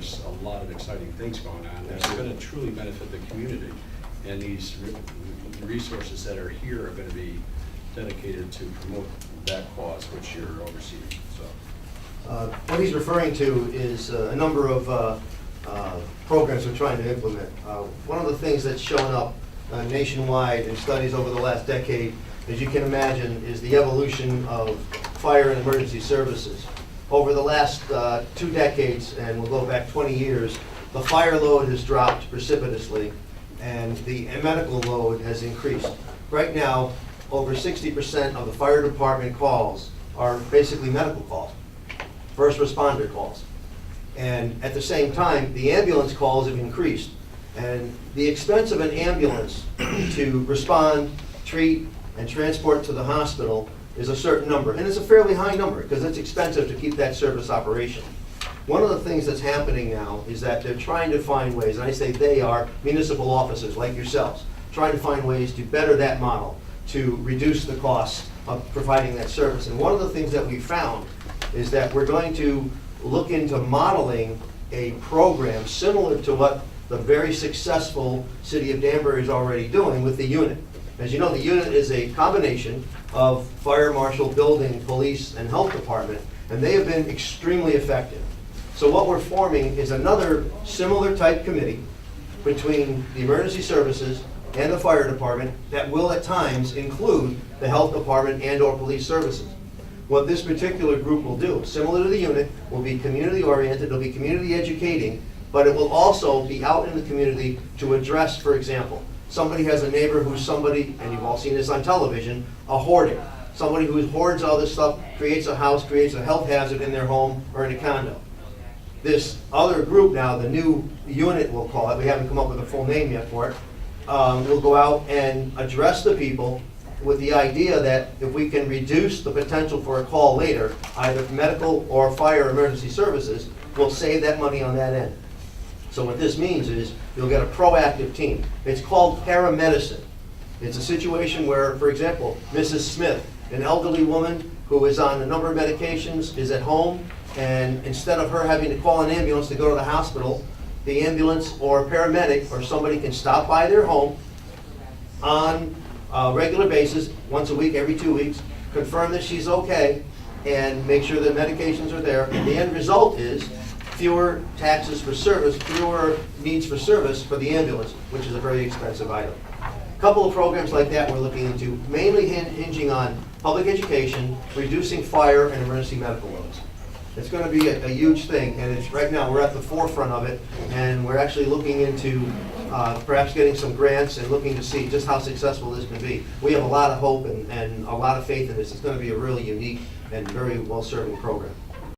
there's a lot of exciting things going on that are going to truly benefit the community. And these resources that are here are going to be dedicated to promote that cause which you're overseeing. So, what he's referring to is a number of programs we're trying to implement. One of the things that's shown up nationwide in studies over the last decade, as you can imagine, is the evolution of fire and emergency services. Over the last 2 decades, and we'll go back 20 years, the fire load has dropped precipitously and the medical load has increased. Right now, over 60% of the fire department calls are basically medical calls, first responder calls. And at the same time, the ambulance calls have increased. And the expense of an ambulance to respond, treat, and transport to the hospital is a certain number. And it's a fairly high number because it's expensive to keep that service operation. One of the things that's happening now is that they're trying to find ways, and I say they are municipal officers like yourselves, trying to find ways to better that model, to reduce the cost of providing that service. And one of the things that we found is that we're going to look into modeling a program similar to what the very successful city of Danbury is already doing with the unit. As you know, the unit is a combination of fire marshal, building, police, and health department, and they have been extremely effective. So what we're forming is another similar type committee between the emergency services and the fire department that will at times include the health department and or police services. What this particular group will do, similar to the unit, will be community oriented, it'll be community educating, but it will also be out in the community to address, for example, somebody has a neighbor who's somebody, and you've all seen this on television, a hoarder. Somebody who hoards all this stuff, creates a house, creates a health hazard in their home or in a condo. This other group now, the new unit we'll call it, we haven't come up with a full name yet for it, will go out and address the people with the idea that if we can reduce the potential for a call later, either medical or fire emergency services, we'll save that money on that end. So what this means is you'll get a proactive team. It's called paramedicine. It's a situation where, for example, Mrs. Smith, an elderly woman who is on a number of medications, is at home, and instead of her having to call an ambulance to go to the hospital, the ambulance or paramedic or somebody can stop by their home on a regular basis, once a week, every 2 weeks, confirm that she's okay, and make sure that medications are there. And the end result is fewer taxes for service, fewer needs for service for the ambulance, which is a very expensive item. A couple of programs like that we're looking into, mainly hinging on public education, reducing fire and emergency medical loads. It's going to be a huge thing, and it's right now we're at the forefront of it, and we're actually looking into perhaps getting some grants and looking to see just how successful this can be. We have a lot of hope and a lot of faith in this. It's going to be a really unique and very well-serving program.